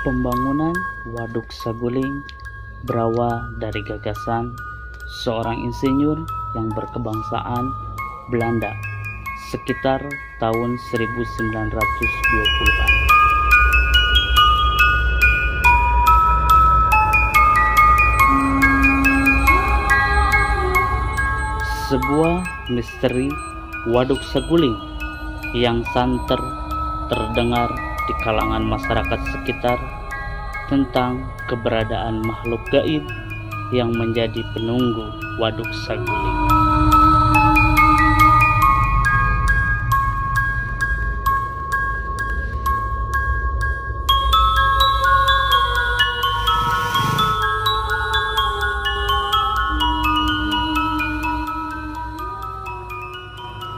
Pembangunan Waduk Saguling berawal dari gagasan seorang insinyur yang berkebangsaan Belanda sekitar tahun 1920-an. Sebuah misteri Waduk Saguling yang santer terdengar di kalangan masyarakat sekitar tentang keberadaan makhluk gaib yang menjadi penunggu Waduk Saguling.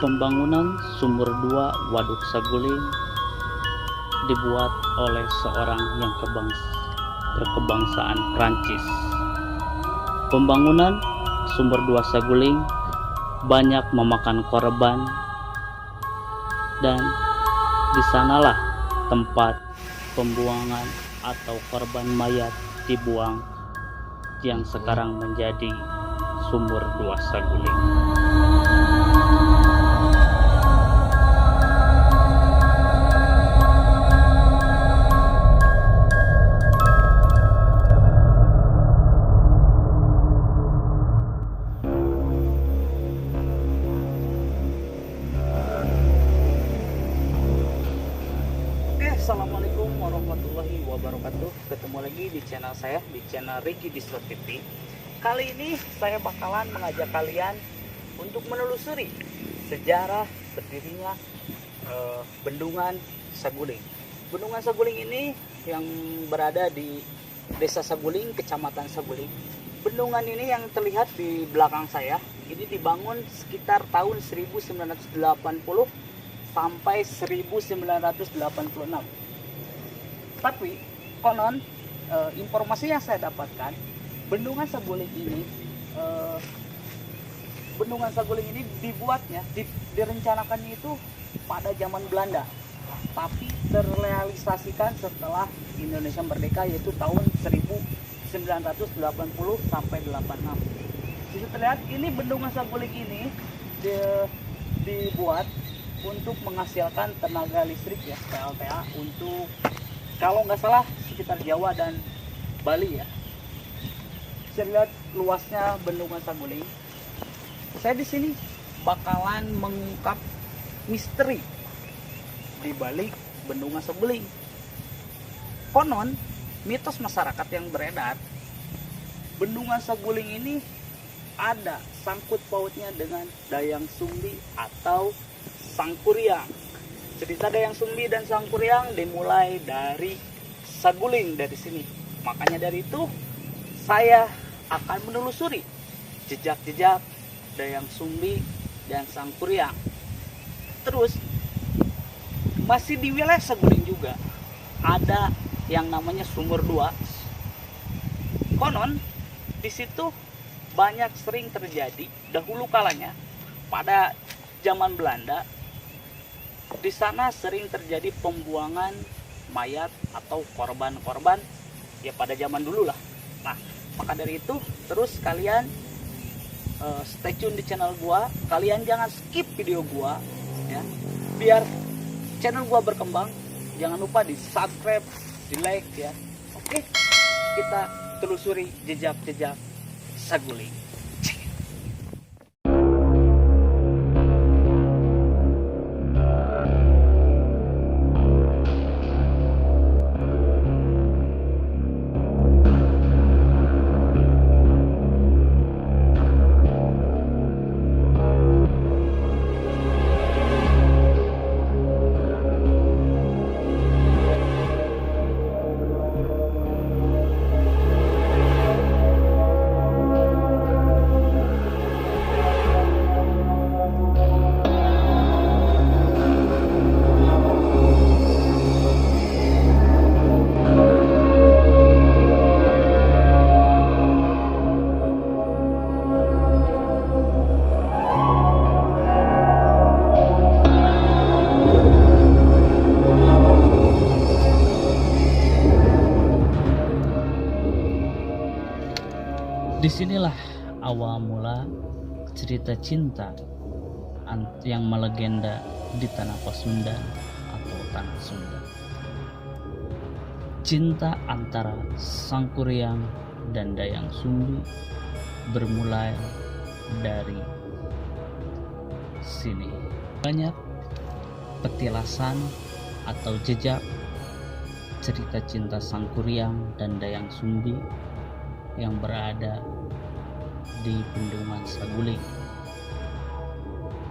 Pembangunan sumur 2 Waduk Saguling dibuat oleh seorang yang berkebangsaan Prancis. Pembangunan sumur 2 Saguling banyak memakan korban, dan di sanalah tempat pembuangan atau korban mayat dibuang yang sekarang menjadi sumur 2 Saguling. Assalamualaikum warahmatullahi wabarakatuh. Ketemu lagi di channel saya, di channel Ricky Distro TV. Kali ini saya bakalan mengajak kalian untuk menelusuri sejarah berdirinya Bendungan Saguling. Bendungan Saguling ini yang berada di Desa Saguling, Kecamatan Saguling. Bendungan ini yang terlihat di belakang saya ini dibangun sekitar tahun 1980 sampai 1986. Tapi konon informasi yang saya dapatkan, Bendungan Saguling ini dibuatnya, direncanakannya itu pada zaman Belanda, tapi terrealisasikan setelah Indonesia merdeka, yaitu tahun 1980 sampai 86. Bisa terlihat ini Bendungan Saguling ini dibuat untuk menghasilkan tenaga listrik ya, PLTA, untuk kalau nggak salah sekitar Jawa dan Bali ya. Bisa lihat luasnya Bendungan Saguling. Saya di sini bakalan mengungkap misteri di balik Bendungan Saguling. Konon mitos masyarakat yang beredar, Bendungan Saguling ini ada sangkut pautnya dengan Dayang Sumbi atau Sangkuriang. Cerita Dayang Sumbi dan Sangkuriang dimulai dari Saguling, dari sini. Makanya dari itu saya akan menelusuri jejak-jejak Dayang Sumbi dan Sangkuriang. Terus masih di wilayah Saguling juga ada yang namanya Sumur 2. Konon di situ banyak sering terjadi dahulu kalanya pada zaman Belanda. Di sana sering terjadi pembuangan mayat atau korban-korban ya pada zaman dulu lah. Nah, maka dari itu terus kalian stay tune di channel gua. Kalian jangan skip video gua ya, biar channel gua berkembang. Jangan lupa di subscribe, di like ya. Oke, kita telusuri jejak-jejak Saguling. Disinilah awal mula cerita cinta yang melegenda di tanah Pasundan atau tanah Sunda. Cinta antara Sangkuriang dan Dayang Sumbi bermulai dari sini. Banyak petilasan atau jejak cerita cinta Sangkuriang dan Dayang Sumbi yang berada di Bendungan Saguling.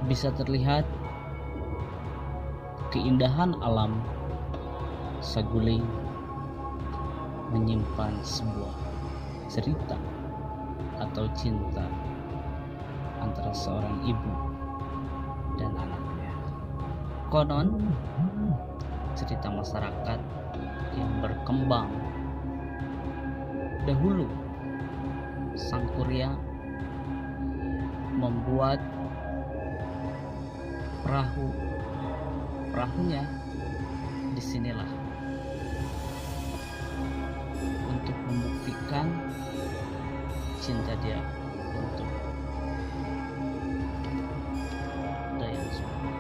Bisa terlihat keindahan alam Saguling menyimpan sebuah cerita atau cinta antara seorang ibu dan anaknya. Konon cerita masyarakat yang berkembang dahulu, Sangkuriang membuat perahunya disinilah untuk membuktikan cinta dia untuk Dayang Sumbi.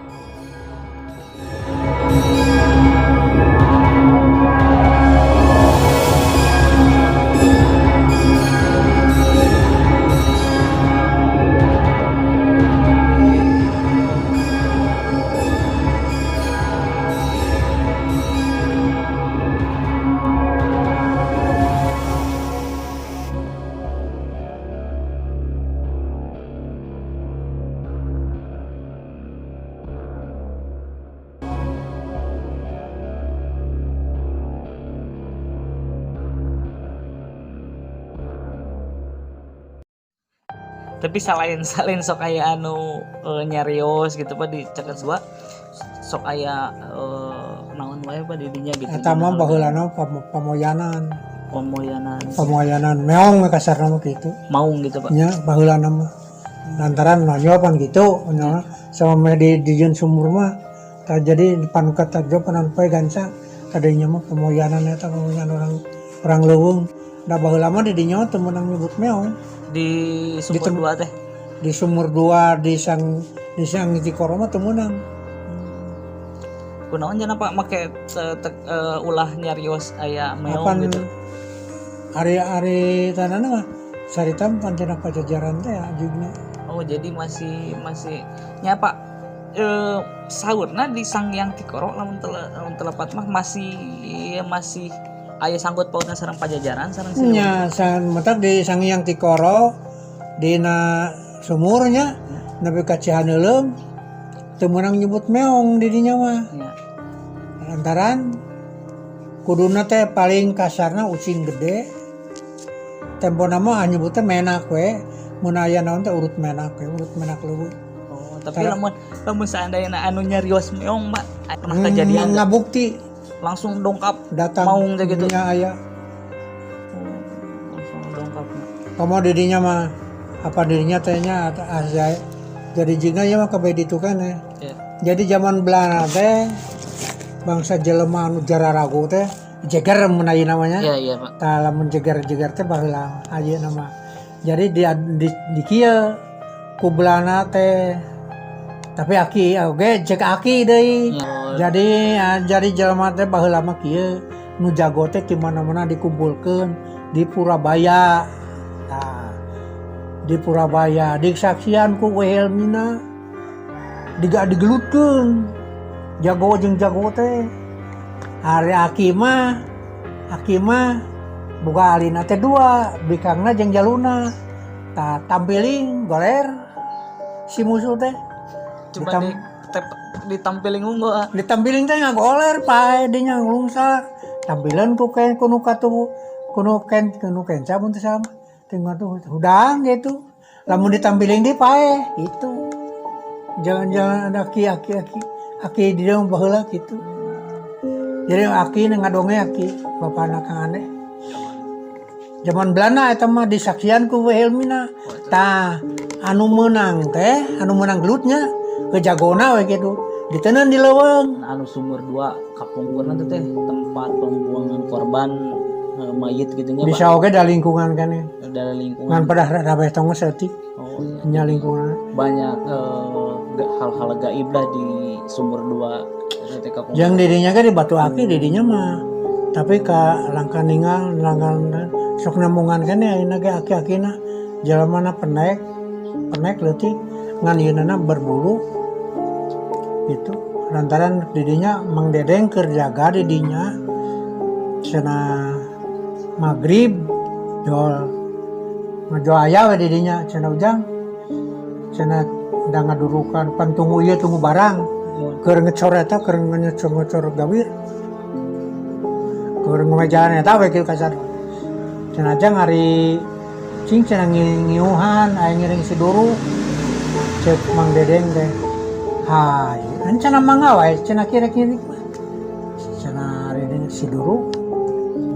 Tapi selain sok aya anu nyarios gitu Pak di Caket Sua, sok aya naon wae Pak di dinya gitu. Eta mah baheulana pamoyanan. Pamoyanan Meong we kasarna mah kitu. maung gitu Pak. Nya baheulana mah. Lantaran nyopan gitu nya sama di dieun sumur mah tah jadi panukat tarjo panan poe gansa tadinya mah pamoyanan eta pamoyanan orang leuweung. Da baheula mah di dinya teu meunang nyebut meong. Di sumur 2 teh. Di sumur 2 di sang Tikoro mah teu meunang. Kunaon cenah Pak make ulah nyarios aya meong Apan gitu. Ari tanana mah sarita pancena pajajaran teh ajugna. Oh jadi masih nya Pak saurna di Sanghyang Tikoro lamun telepat mah masih aya sangkut pautna sareng Pajajaran sareng Nya san matak di Sanghyang Tikoro dina sumurnya nepi ka Cihaneuleum teu meunang nyebut meong di dinya mah. Ya. Lantaran kuduna teh paling kasarna ucing gede. Tempona mah nyebutna menak we. Mun aya naon teh urut menak we, urut menak leuweung. Oh, tapi lamun seandainya anu nyarios meong Mbak pernah kejadian ngabukti langsung dongkap datang maung teh gitu. nya aya. Langsung dongkap. Kamu dirinya mah apa dirinya tehnya asai jadi jingga ya mah kabeh ditu kan ya. Ya. Jadi zaman Belanda teh bangsa jelema anu jararagu teh jeger mun aya namanya. Iya Pak. Tah lamun jeger-jeger teh baheula aya nama. Jadi di kieu ku Belanda teh tapi aki oge cek aki deui. Ya. Jadi jelema teh baheula mah kieu nu jago teh di mana-mana dikumpulkeun di Purabaya. Nah, di Purabaya disaksian ku Wilhelmina digelutkeun jago jeung jago teh. Hari aki mah boga alina teh 2 bikangna jeung jaluna. Tah tampiling goler si musuh teh. Coba ditampiling unggul. Ditampiling teh ngagoler pae dinya ngulungsa. Tampilan ku nu katu kuno kenca mun teh sama. Tinggal tuh hudang gitu. Lamun ditampiling di pae itu. Jangan ada aki di dalam baheula gitu. Jadi aki ngadonge aki bapana Kang Ane. Zaman Belanda eta mah disaksian ku Wilhelmina. Tah anu menang gelutnya ke jagona we gitu. Diteuneun di leuweung. Anu sumur 2 kapungkurna teh tempat pembuangan korban mayit gitu nya bisa oke da lingkungan kan ya dari lingkungan. ngan pada rabeh tong setik Oh iya. nya lingkungan Banyak hal-hal gaib lah di sumur 2 TK Pungkur. yang didinya kan di batu aki didinya mah tapi ka langkah ninggal langkah sok nambungan kan ya ini ge aki-akina jalan penek leutik ngan yeunana berbulu gitu lantaran didinya Mang Dedeng keur jaga didinya cenah magrib jual aya we didinya cenah ujang cenah da ngadurukan pan tunggu ieu tunggu barang keur ngecor eta keur ngecor gawir keur ngomejaan eta we kieu kasar cenah ajang ari cing cenah ngiuhan aya ngiring si duru cek Mang Dedeng teh hai cenah mangga wae cenah kira-kira cenah ari si duru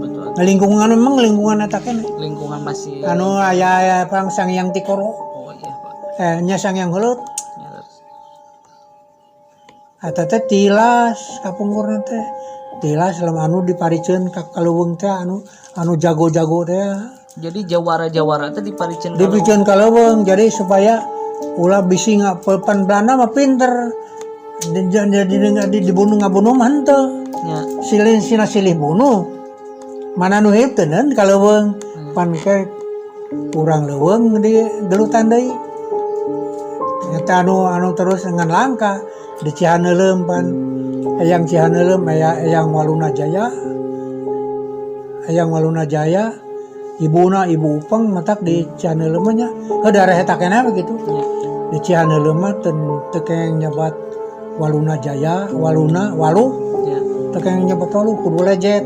Betul. lingkungan memang lingkungan eta keneh Lingkungan masih. anu aya perang Sangyang Tikoro Oh iya Pak. nya Sangyang Heuleut Ya, eta teh tilas kapungkurna teh tilas selama anu diparikeun ka kaleuweung teh anu jago-jago teh Jadi jawara-jawara teh diparikeun dipikeun ka leuweung jadi supaya ulah bisi ngapelpan Belanda mah pinter jadi dibunuh ngabunuh mah henteu nya. silih bunuh mana nu heuteun ka leuweung pan ke urang leuweung di gelutan deui eta anu terus dengan langka di Cihaneuleum pan eyang Cihaneuleum eyang Waluna Jaya ibuna ibu Upeng matak di Cihaneuleum nya daerah eta keneh begitu di Cihaneuleum mah teu kengeng nyebat Waluna Jaya Walu Ya. teu kengeng nyebat walu kudu lejet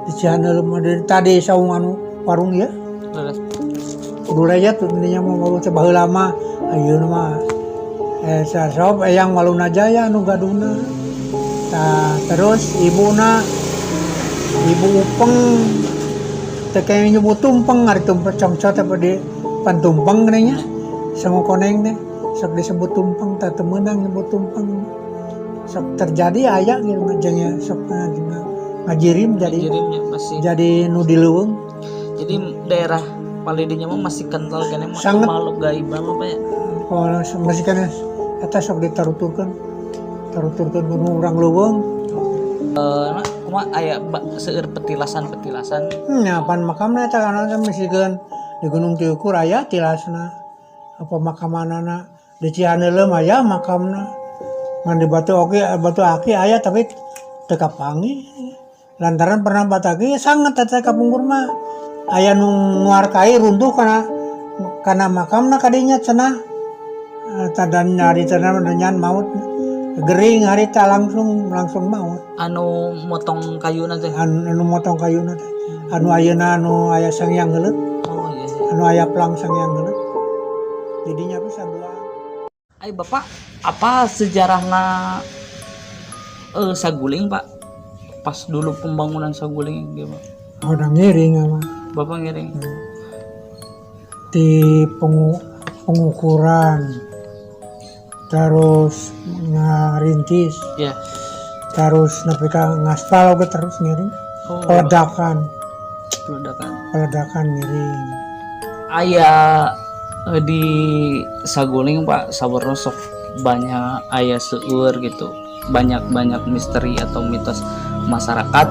di Cihaneuleum tadi saung anu warung ya Terus kudu lejet intinya mah walu teh baheula mah ayeuna mah sasob eyang Waluna Jaya anu gaduna terus ibu Upeng teh kayaknya nyebut tumpeng ari tumpeng congcot apa di pantumpeng nya sama koneng teh sok disebut tumpeng tak temenang nyebut tumpeng sok terjadi aya gitu ngajengnya sok ngajirim kirimnya masih. jadi nu di leuweung Jadi daerah Palidinya mah masih kental kan emang Sangat. makhluk gaib apa Pak ya? kalau masih kan eta sok ditaruturkeun kudu urang leuweung Cuma aya seueur petilasan nya pan makamna eta kana misikeun di Gunung Tiukur aya tilasna apa makamanana di Cihaneuleum aya makamna ngan di Batu Aki aya tapi teu kapangi lantaran pernah batagi sangat eta kapungkur mah aya nu nguarkai runtuh kana makamna kadinya cenah tadan nyari cenah nyan maut gering harita langsung maut anu motong kayu nanti. anu motong kayuna teh anu ayeuna anu aya Sangyang Heuleut Oh iya. anu aya pelang Sangyang Heuleut jadinya bisa dua. Ay Bapak, apa sejarahna Saguling Pak? Pas dulu pembangunan Saguling gitu. Orang ngiring ama Bapak ngiring. di pengukuran terus ngarintis Ya. terus nepi ka ngaspal oge terus ngiring Oh. peledakan Ledakan. ngiring Aya di Saguling Pak sabarna sok banyak aya seueur gitu. Banyak misteri atau mitos masyarakat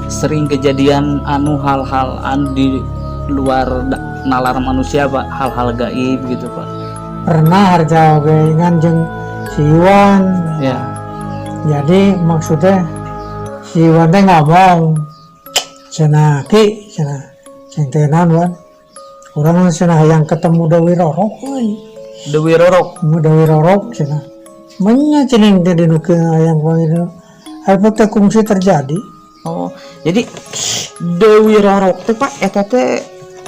sering kejadian anu hal-hal anu di luar nalar manusia Pak, hal-hal gaib gitu Pak. pernah harga oge nganjeng si Iwan Ya. jadi maksudnya si Iwan teh ngomong cenah ki cenah ceng teh naon Wan urang cenah hayang ketemu Dewi Rorok euy Dewi Rorok. Dewi Rorok cenah menya cenah teh dinukeun hayang panggil apa teh kungsi terjadi Oh, jadi Dewi Rorok teh Pak eta teh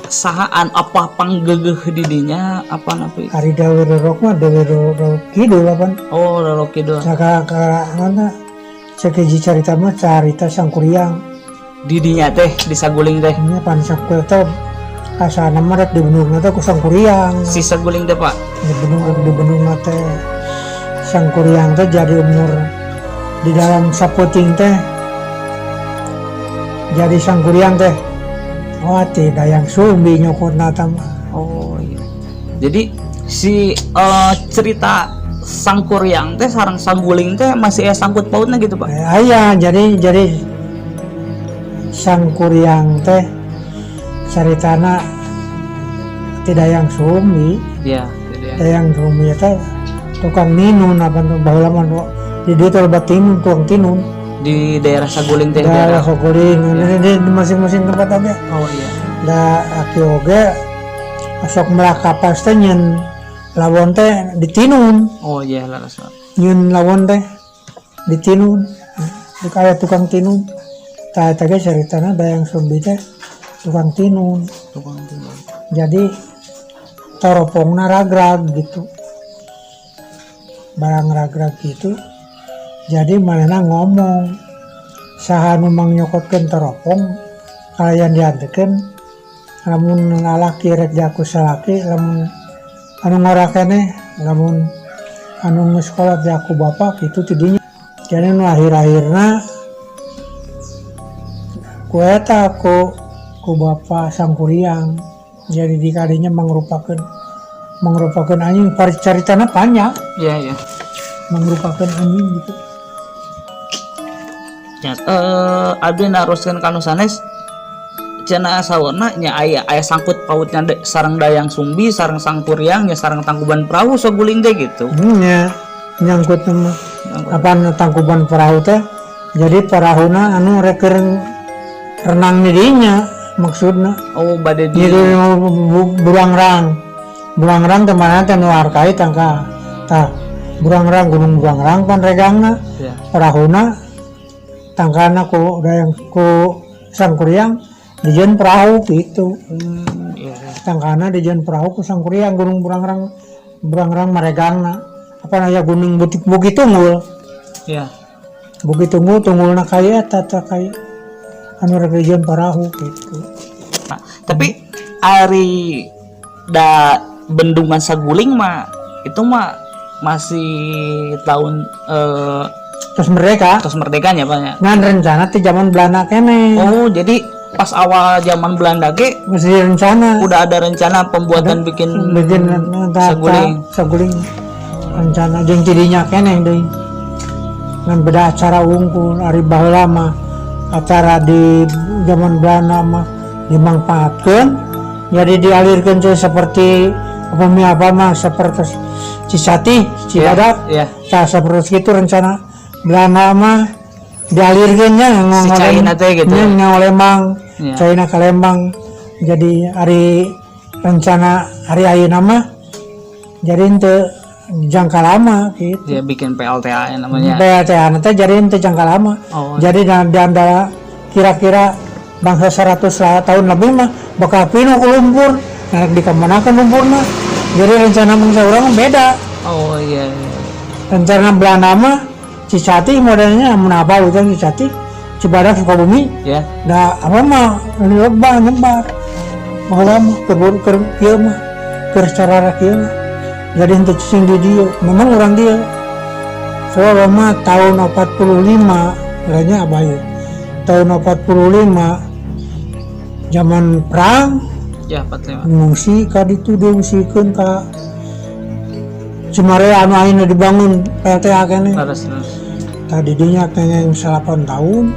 sahaan apa panggegeh didinya apa napi? hari Dewi Rorok mah Dewi Rorok kidul apa Oh, Rorok Kidul. ka mana sakiji carita mah carita Sangkuriang Didinya teh di Saguling teh. nya pan Sangkuriang teh kasana mah rek dibenerna teh ku Sangkuriang Si Saguling teh Pak. dibenerna teh Sangkuriang teh jadi umur di dalam saputing teh jadi sangkuriang teh oh tidak yang sumbi nyokot natam. Oh iya. Jadi si cerita Sangkuriang teh sareng Saguling teh masih sangkut pautnya gitu Pak. Ayah jadi sangkuriang teh ceritana tidak yang sumbi. Iya, jadi Tidak yang sumbi teh tukang ninun apa tuh baheula mah di dieu teh loba tinun tukang tinun. di daerah Saguling teh Daerah Saguling di masing-masing tempat aja. Oh iya. Da aki oge sok melakapas teh nyeun lawon teh ditinun. Oh iya laras. Nyeun lawon teh ditinun. Kayak tukang tinun. Tah eta ge caritana da yang sumbi teh tukang tinun. Tukang tinun. Jadi toropongna ragrag gitu. Barang ragrag gitu. Jadi manehna ngomong saha nu mangnyokotkeun toropong kalian diantekeun lamun lalaki rek jaku salaki lamun anu ngora keneh lamun anu geus sekolah jaku bapak kitu tidinya. Jadi nu akhir-akhirna ku eta ku bapak Sangkuriang jadi dikadinya mangrupakeun anjing caritana panjang Iya iya. mangrupakeun anjing gitu. Ya, abdi naroskeun kanu sanes cenah sawarna nya aya sangkut pautnya sareng Dayang Sumbi sareng Sangkuriang nya sareng Tangkuban Perahu Saguling teh gitu. Nya nyangkut nama apa Tangkuban Perahu teh jadi perahuna anu rek renang di dinya maksudna. Oh bade di Jadi burangrang teman teh nu arkai tangka tah burangrang gunung burangrang pan regangna ya. perahuna tangkana ku Sangkuriang dijieun perahu gitu. Iya. Tangkana dijieun perahu ku Sangkuriang gunung burangrang maregangna apa aya gunung Bukit Tunggul. Iya. Bukit Tunggulna kaya eta kaya anu rek dijieun perahu gitu. Nah, tapi ari bendungan Saguling mah itu mah masih tahun Terus mereka terus merdekanya Pak ya. ngan rencana ti zaman Belanda kene. Oh, jadi pas awal zaman Belanda ge Mesti rencana udah ada rencana pembuatan bikin Saguling. Rencana jeung tidinya kene deui. Ngan beda acara wungkul ari baheula mah acara di zaman Belanda mah dimangpaatkeun jadi dialirkeun teh seperti apa mah seperti Cisati, Cibadak. Iya. Tah seperti itu rencana Belanda mah dialirkeun nya Si Caina teh gitu. Lembang. Iya. Caina ka Lembang. Jadi hari rencana hari ayeuna mah jadi henteu jangka lama gitu. Dia bikin PLTA namanya. PLTA teh jadi henteu jangka lama. Oh. Jadi di antara kira-kira bangsa 100 tahun lebih mah bakal pinuh ku lumpur. Nah, dikemanakeun lumpurna. Jadi rencana bangsa urang beda. Oh iya. Rencana Belanda mah Cisati modelnya mun apa gitu Cisati Cibadak Sukabumi Ya. da apa mah nyebar baheula mah keur kieu mah keur secara kieu mah jadi henteu cicing di dieu memang urang dieu soalnya mah tahun 45 lainnya apa ya tahun 45 zaman perang Ya 45. ngungsi ka ditu diungsikeun ka Cimarea anu ayeuna dibangun PLTA kene. Terus. Tadi dinya kengeng 8 tahun.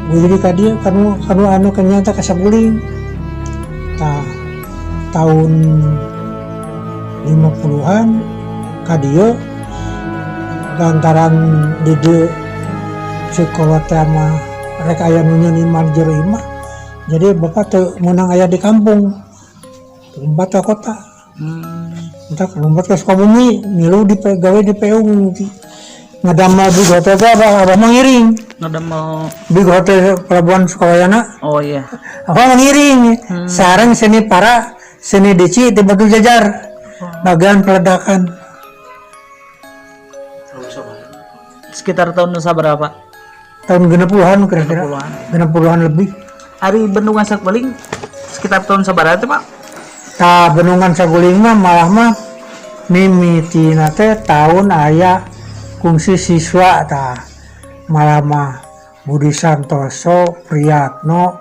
Gue jadi ka dieu kanu anu kenyata ka Saguling. Tah tahun 50-an ka dieu lantaran di dieu sekolah teh mah rek aya nu nyeunimah jero imah. Jadi bapak teu meunang aya di kampung. Lompat ka kota. Entah lompat ke Sukabumi, milu gawe di PU ngadamel di hotel teh apa mengiring. Ngadamel Di hotel pelabuhan Sukawayana, oh iya. apa mengiring. Sareng seni para, seni deci di Batu Jajar. Bagian peledakan. Sekitar tahun berapa? Tahun 60-an kira-kira. 60-an lebih. Hari bendungan Saguling sekitar tahun sabaraha teh Pak? Tah Bendungan Saguling mah malah mah mimitina teh tahun aya kungsi siswa tah malah mah Budi Santoso Priyatno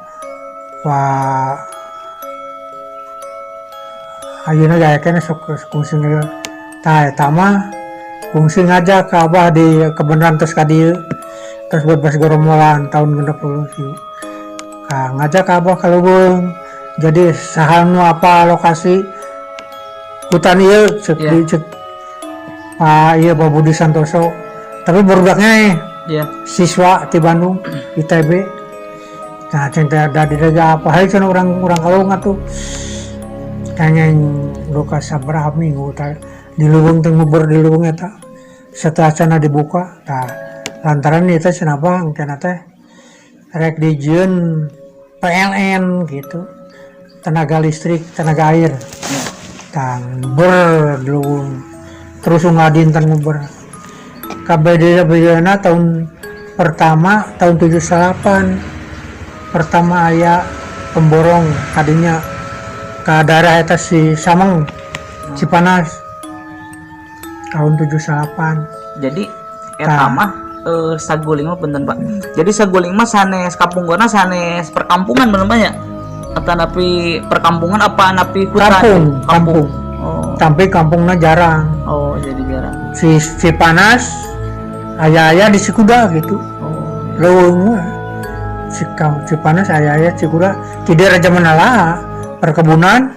ayeuna gayakeun sok kungsi tah eta mah kungsi ngajak ka Abah di kebenaran terus ka dieu terus bebas gorombolan tahun 60 ngajak ka Abah ka Leuweung jadi saha nu apa lokasi hutan ieu cek Iya. di cek ieu Pak Budi Santoso tapi berudaknya ya siswa di Bandung ITB. Nah, cinta dari daga apa hari cenah orang kalung atuh. Kayaknya luka sabarah minggu tah di Leuweung teh nguber di Leuweung eta. Setelah cenah dibuka, tah lantaran ieu teh cenah bang kana teh rek dijieun PLN gitu. Tenaga listrik, tenaga air. Tah ber di Leuweung. Terus ngadinten nguber. Kabeh-bedana tahun pertama tahun 78 pertama aya pemborong kadinya ke daerah eta si Sameng Cipanas tahun 78 jadi eta mah saguling mah punten Pak. Jadi saguling mah sanes kapunggona sanes perkampungan bener banyak. Atau napi perkampungan apa napi hutan? kampung. Oh. Tapi kampungnya jarang. Oh, jadi jarang. Si Cipanas aya di Cikuda gitu. Oh. Leuweung mah Cipanas aya Cikuda tidak Raja Manala perkebunan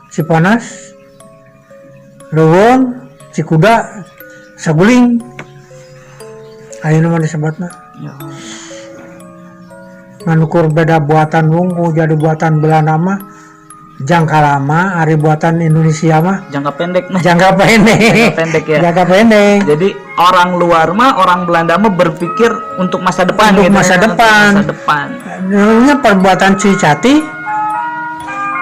Cipanas Leuweung Cikuda Saguling ayeuna mah disebutna Ya. nganukur beda buatan wungku jadi buatan Belanda mah jangka lama hari buatan Indonesia mah Jangka pendek mah. jangka pendek Jangka pendek ya. jangka pendek Jadi orang luar mah orang Belanda mah berpikir untuk masa depan Untuk gitu masa ya, depan. Untuk masa depan. namanya perbuatan Cicati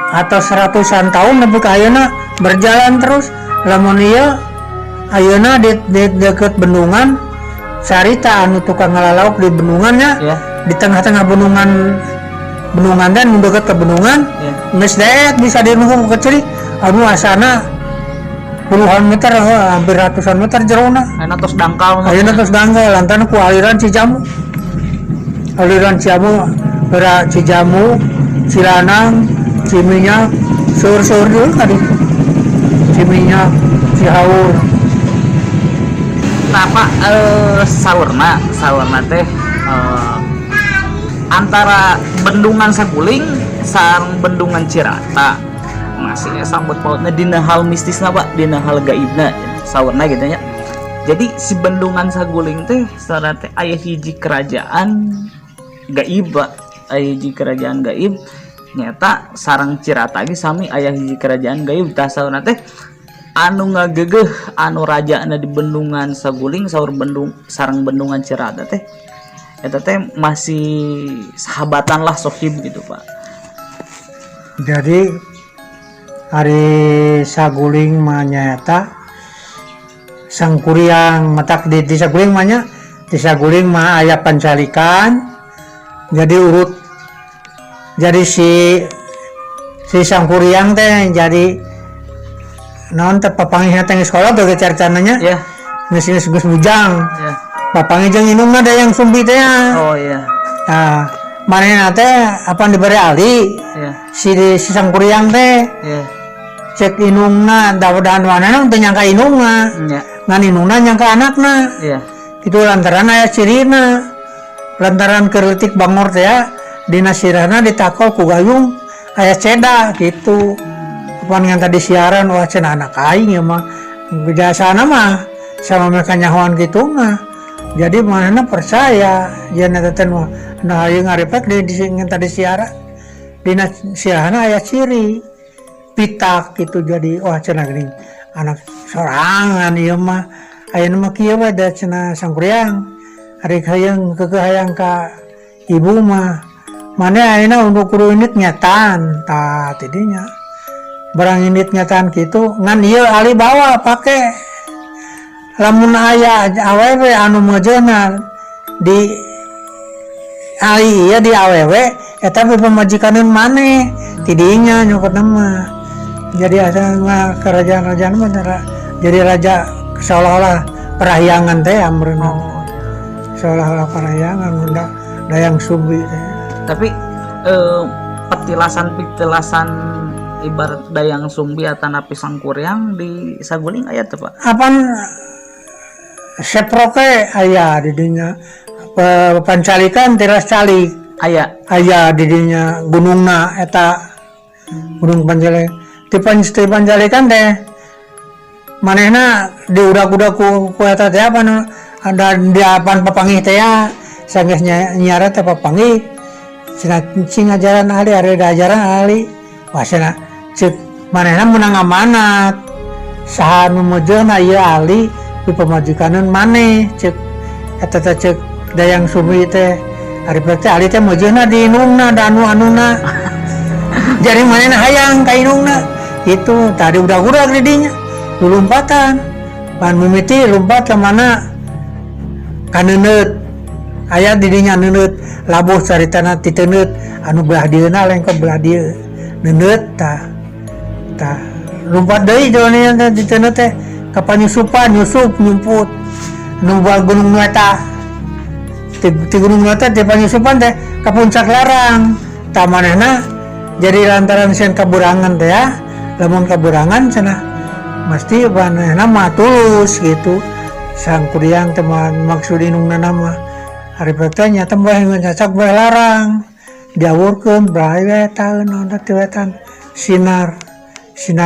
atau seratusan tahun lebih ke ayeuna berjalan terus lamun ieu ayeuna di deket bendungan sarita anu tukang ngalalauk di bendungannya Ya. di tengah-tengah bendungan dan dekat ke bendungan Ya. geus daet bisa dinuhung kecil anu asana puluhan meter hampir ratusan meter jerona Karena terus dangkal mah. ayeuna terus danggal lantaran ku aliran Cijamu berak Cijamu Cilanang Ciminyak seur-seur dulu tadi Ciminyak Cihaur Nah Pak, saurna teh antara bendungan Saguling sareng bendungan Cirata masih sambut pautna dina hal mistisna Pak, dina hal gaibna saurna gitu nya. Jadi si bendungan Saguling teh sareng teh aya hiji kerajaan gaib Pak, aya hiji kerajaan gaib nyata sareng Cirata ge sami aya hiji kerajaan gaib tah saurna teh anu ngagegeh anu rajana di bendungan Saguling sareng bendungan Cirata teh eta teh masih sahabatan lah sohib gitu Pak. jadi hari Saguling mah nyata sangkuriang matak di Saguling mah nya di Saguling mah aya pancalikan jadi urut jadi si sangkuriang teh jadi naon teh papangihna teh sekolah teh carcananya Ya, geus bujang ya. papangih jeung inungna ada yang sumbi teh Oh iya. nah manehna teh apa diberi ali Ya, si sangkuriang teh ya. cek inungna dawadan manehna teu nyangka inungna Ya, ngan inungna nyangka anakna ya. itu lantaran aya cirina lantaran kerletik bangor teh dina sirahna ditakol ku gayung aya ceda gitu pan yang tadi siaran wah cenah anak aing ya mah biasana mah sama mereka nyahoan gitu mah jadi mana percaya ya neten mah nah aing ngarepek di yang tadi siaran dina siarana aya ciri pitak gitu jadi wah cenah geuning anak sorangan ieu mah ayeuna mah kieu we da cenah sangkuriang ari hayang hayang ka ibu mah mana ayeuna untuk kudu unit nyataan tah tidinya barang unit nyataan gitu ngan ieu ali bawa pake lamun aya awewe anu meujeunan di ali ieu di awewe eta pemajikaneun maneh tidinya nyokotna mah jadi asal mah kerajaan-kerajaan mah jadi raja seolah-olah perahyangan teh amreuna seolah-olah parayangan dayang sumbi teh. Tapi petilasan ibarat dayang sumbi atau napi sangkuriang di Saguling aya teh Pak? Apan seproke aya di dinya pancalikan tiras calik aya di dinya gunungna eta gunung Pancalikan ti Pancalikan teh manehna diudak-udak ku eta teh apa ada di apan papangih teh ya sanggeus nyiara teh papangih sing ajaran ahli are ajaran ahli wasana cek manehna menang amanat saha nu meujeuna ieu ahli di pemajikanan maneh cek eta teh cek dayang sumbi teh ari teh ahli teh meujeuna di inungna da anu-anuna jadi manehna hayang ka inungna itu tadi udah di dinya lumpatan pan mimiti lompat ke mana ka neuneut aya di dinya neuneut labuh caritana ti teuneut anu belah dieuna lain ka belah dieu neuneut tah lompat deui jolana di teuneut teh ka panyusupan nyusup nyumput nu bual gunung nu eta ti gunung nu eta ti panyusupan teh ka puncak larang tah manehna jadi lantaran sieun kaburangan teh ya lamun kaburangan cenah mesti manehna mah tulus gitu sangkuriang teman maksud inungna nama hari pertanya tembah ngacak bae larang diawurkeun bae taeun onda teu wetan sinar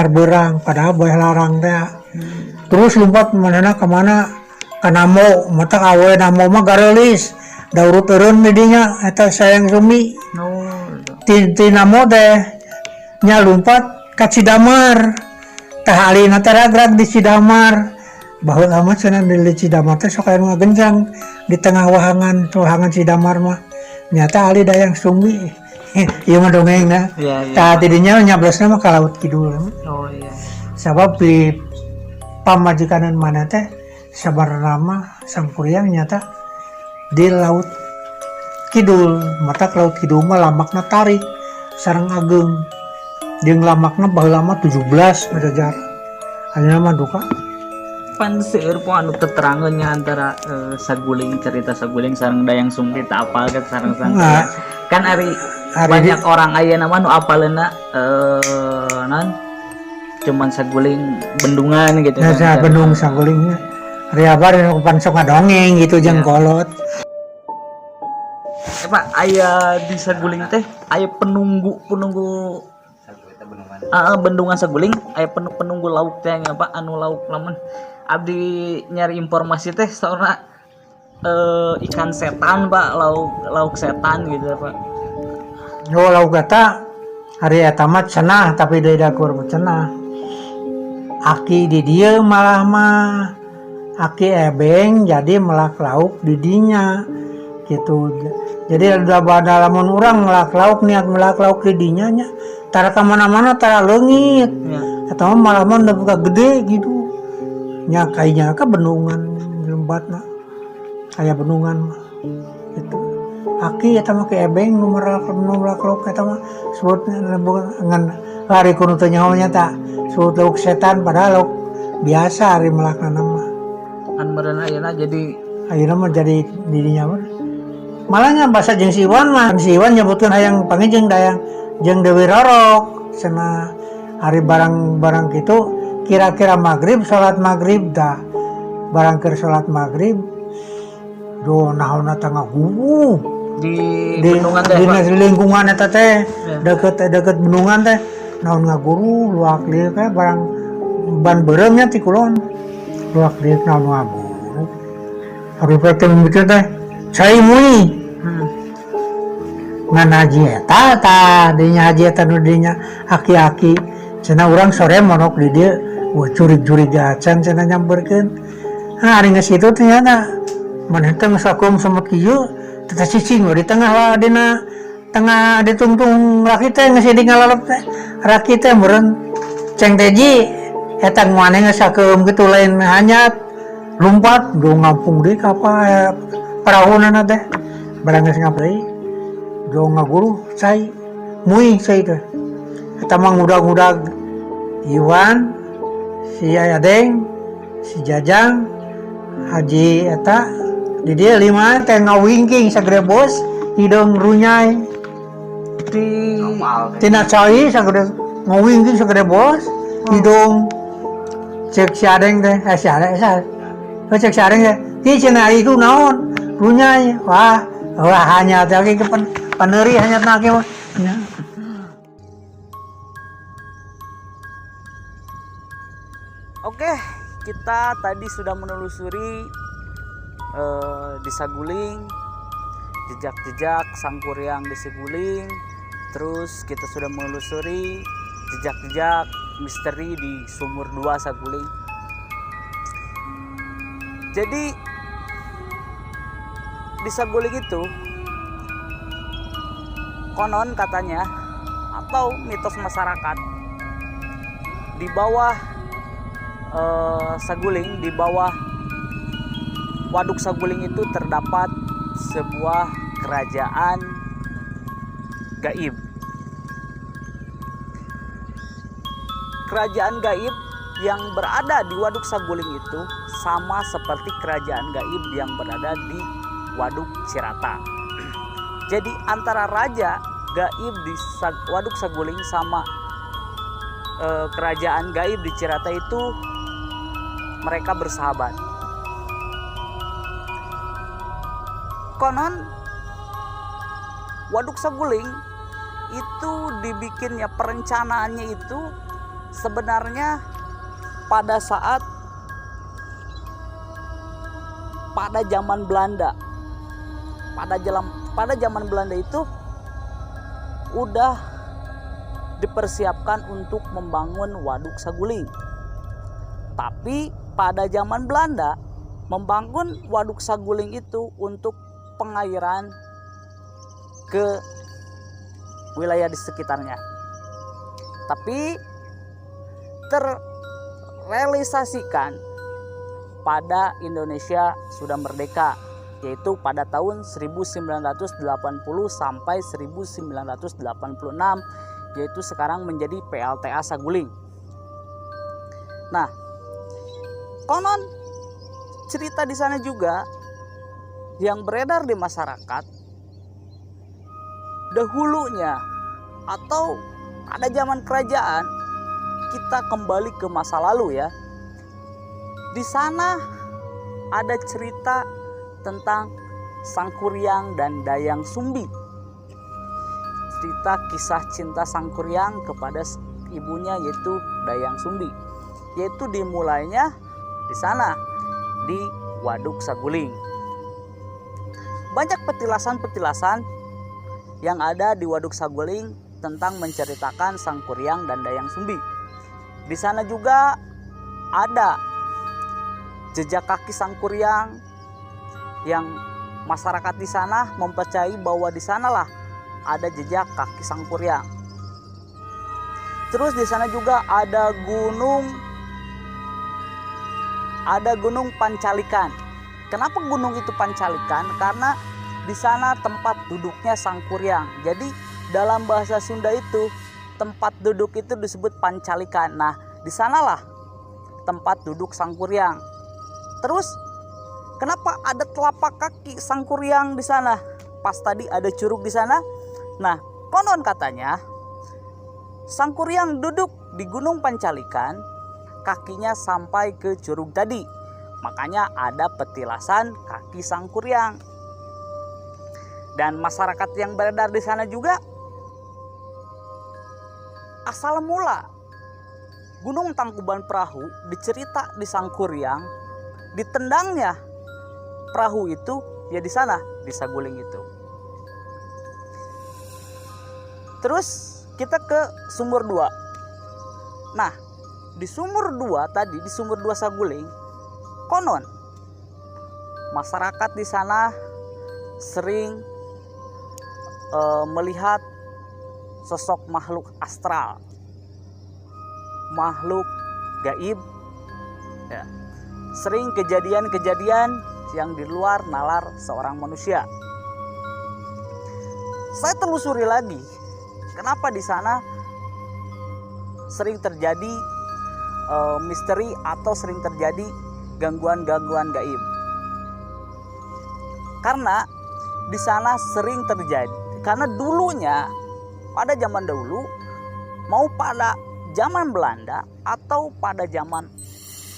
berang padahal bae larang teh terus lompat manehna ka mana ka namo mata awe namo mah gareulis da urut eureun di dinya eta sayang sumi ti namo teh nya lompat ka Cidamar tah alina teh ragrag di Cidamar baheula amat cenah di Cidamar teh sok aya nu ngagenjang di tengah wahangan Cidamar mah nyata ali dayang sumbi ieu mah dongengna tah tidinya nyablosna mah ka laut kidul sabab di pamajikanan mana teh sabarna mah sangkuriang nyata di laut kidul mata laut kidul mah lamakna tarik sareng ageng jeung lamakna baheula mah 17 meter ayeuna mah duka pan seueur po anu keterangannya antara Saguling cerita Saguling sareng dayang sumbi teu apal ke sareng kan ari banyak orang ayeuna mah nu apaleuna non cuman Saguling bendungan gitu kan bendung Sagulingnya ari abar pan sok ngadongeng gitu jeung kolot Pak aya di Saguling teh aya penunggu bendungan Saguling aya penunggu lauk teh apa anu lauk lamun abdi nyari informasi teh soalna ikan setan Pak lauk setan gitu Pak. Lauk eta hari eta mah cenah tapi deui dakur cenah. Aki di dieu malah mah aki ebeng jadi melak lauk di dinya gitu. Jadi ada lamun urang melak lauk niat melak lauk di dinya nya tara ka mana-mana tara leungit. Eta mah malah mah buka gede gitu. Nya kayaknya ka bendungan lembatna aya bendungan mah gitu aki eta mah ke ebeng nu melak lauk eta mah sebutna ngan lari kudu teu nyaho nya tah sebut lauk setan padahal lauk biasa ari melakna mah an meureun ayeuna jadi dirinya mah malahnya bahasa jeung si Iwan nyebutkeun hayang pangijeng dayang jeung Dewi Rorok cenah hari barang kitu kira-kira maghrib sholat maghrib dah barang keur sholat maghrib do naonna tengah guguh di bendungan teh di lingkungan eta teh deket bendungan teh naon ngaguru luak lieu kae barang ban beureum nya ti kulon luak lieu naon ngaguru ari teh mikir teh cai mui ngan haji eta dinya haji eta nu dinya aki-aki cenah urang sore monok di dieu curig-curig acan cenah nyamperkeun. Nah ari geus kitu ternyata maneh teh geus sakum sama kieu teh cicing di tengah dina tengah ditungtung laki teh geus di ngalalep teh raki teh meureun ceng teji eta maneh geus sakeum kitu lain hanyat lumpat do ngampung deui ka parahunan teh barang geus ngapdeui do ngaguru cai mui cai teh eta mah ngudag-ngudag Iwan si Ayadeng, si Jajang, Haji eta Di dia lima kayak ngawingking sagede bos, hidung runyai. Di tina cai sagede ngawingking sagede bos, hidung cek siadeng teh, siadeng cek siadeng teh. Ki cenah itu naon? Runyai. Wah hanya tadi ke paneri hanya nake mah. Oke, kita tadi sudah menelusuri di Saguling, jejak-jejak Sangkuriang di Saguling. Terus kita sudah menelusuri jejak-jejak misteri di Sumur 2 Saguling. Jadi di Saguling itu konon katanya atau mitos masyarakat, di bawah Saguling, di bawah Waduk Saguling itu terdapat sebuah kerajaan gaib. Kerajaan gaib yang berada di Waduk Saguling itu sama seperti kerajaan gaib yang berada di Waduk Cirata. Jadi antara raja gaib di Waduk Saguling sama kerajaan gaib di Cirata itu mereka bersahabat. Konon Waduk Saguling itu dibikinnya, perencanaannya itu sebenarnya pada saat pada zaman Belanda. Pada zaman Belanda itu udah dipersiapkan untuk membangun Waduk Saguling. Tapi pada zaman Belanda membangun Waduk Saguling itu untuk pengairan ke wilayah di sekitarnya. Tapi terrealisasikan pada Indonesia sudah merdeka, yaitu pada tahun 1980 sampai 1986, yaitu sekarang menjadi PLTA Saguling. Nah, konon cerita di sana juga yang beredar di masyarakat dahulunya atau pada zaman kerajaan, kita kembali ke masa lalu ya. Di sana ada cerita tentang Sangkuriang dan Dayang Sumbi. Cerita kisah cinta Sangkuriang kepada ibunya yaitu Dayang Sumbi. Yaitu dimulainya di sana, di Waduk Saguling. Banyak petilasan-petilasan yang ada di Waduk Saguling tentang menceritakan Sangkuriang dan Dayang Sumbi. Di sana juga ada jejak kaki Sangkuriang yang masyarakat di sana mempercayai bahwa di sanalah ada jejak kaki Sangkuriang. Terus di sana juga ada Gunung Pancalikan. Kenapa gunung itu Pancalikan? Karena di sana tempat duduknya Sangkuriang. Jadi dalam bahasa Sunda itu tempat duduk itu disebut Pancalikan. Nah, di sanalah tempat duduk Sangkuriang. Terus kenapa ada telapak kaki Sangkuriang di sana? Pas tadi ada curug di sana. Nah, konon katanya Sangkuriang duduk di Gunung Pancalikan, kakinya sampai ke curug tadi. Makanya ada petilasan kaki Sangkuriang. Dan masyarakat yang beredar di sana juga asal mula Gunung Tangkuban Perahu dicerita di Sangkuriang, ditendangnya perahu itu ya di sana, di Saguling itu. Terus kita ke Sumur 2. Nah, di Sumur 2 tadi, di Sumur 2 Saguling, konon masyarakat di sana sering melihat sosok makhluk astral, makhluk gaib ya. Sering kejadian-kejadian yang di luar nalar seorang manusia. Saya telusuri lagi, kenapa di sana sering terjadi misteri atau sering terjadi gangguan-gangguan gaib. Karena di sana sering terjadi, karena dulunya pada zaman dahulu, mau pada zaman Belanda atau pada zaman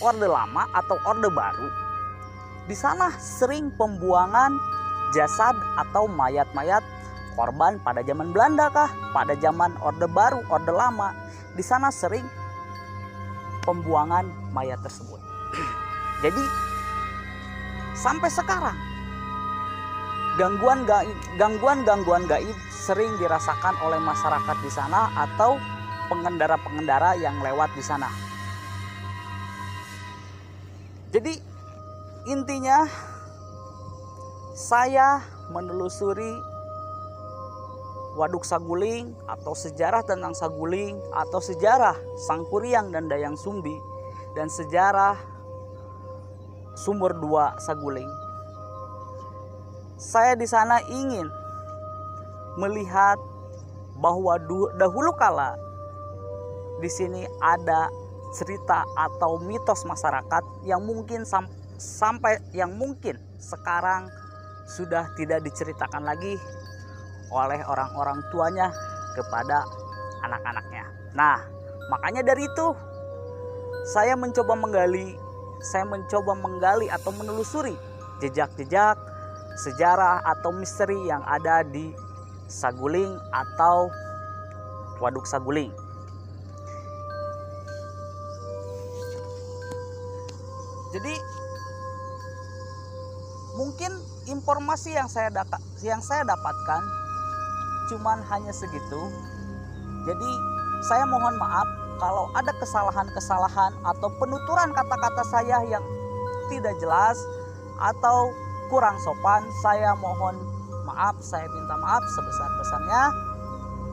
Orde Lama atau Orde Baru, di sana sering pembuangan jasad atau mayat-mayat korban pada zaman Belanda kah, pada zaman Orde Baru, Orde Lama, di sana sering pembuangan mayat tersebut. Jadi sampai sekarang gangguan gaib sering dirasakan oleh masyarakat di sana atau pengendara-pengendara yang lewat di sana. Jadi intinya saya menelusuri Waduk Saguling atau sejarah tentang Saguling atau sejarah Sangkuriang dan Dayang Sumbi dan sejarah Sumur 2 Saguling. Saya di sana ingin melihat bahwa dahulu kala di sini ada cerita atau mitos masyarakat yang mungkin sampai sekarang sudah tidak diceritakan lagi oleh orang-orang tuanya kepada anak-anaknya. Nah, makanya dari itu saya mencoba menggali atau menelusuri jejak-jejak sejarah atau misteri yang ada di Saguling atau Waduk Saguling. Jadi mungkin informasi yang saya dapatkan cuman hanya segitu. Jadi saya mohon maaf kalau ada kesalahan-kesalahan atau penuturan kata-kata saya yang tidak jelas atau kurang sopan. Saya mohon maaf, saya minta maaf sebesar-besarnya.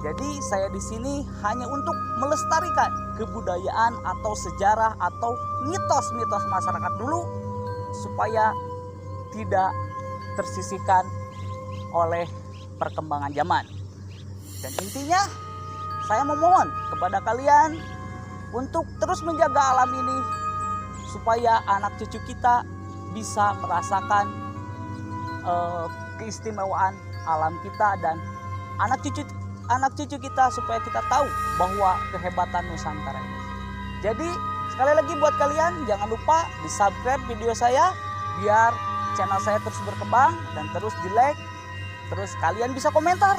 Jadi saya di sini hanya untuk melestarikan kebudayaan atau sejarah atau mitos-mitos masyarakat dulu supaya tidak tersisihkan oleh perkembangan zaman. Dan intinya saya memohon kepada kalian untuk terus menjaga alam ini supaya anak cucu kita bisa merasakan keistimewaan alam kita dan anak cucu kita supaya kita tahu bahwa kehebatan Nusantara ini. Jadi sekali lagi buat kalian jangan lupa di subscribe video saya biar channel saya terus berkembang dan terus di like. Terus kalian bisa komentar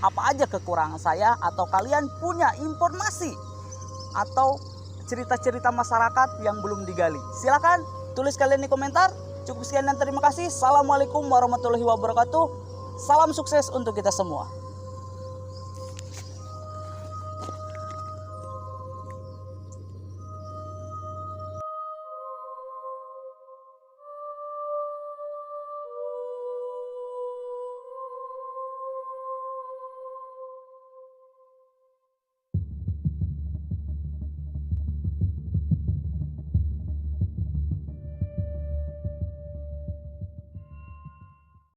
apa aja kekurangan saya atau kalian punya informasi atau cerita-cerita masyarakat yang belum digali. Silakan tulis kalian di komentar. Cukup sekian dan terima kasih. Assalamualaikum warahmatullahi wabarakatuh. Salam sukses untuk kita semua.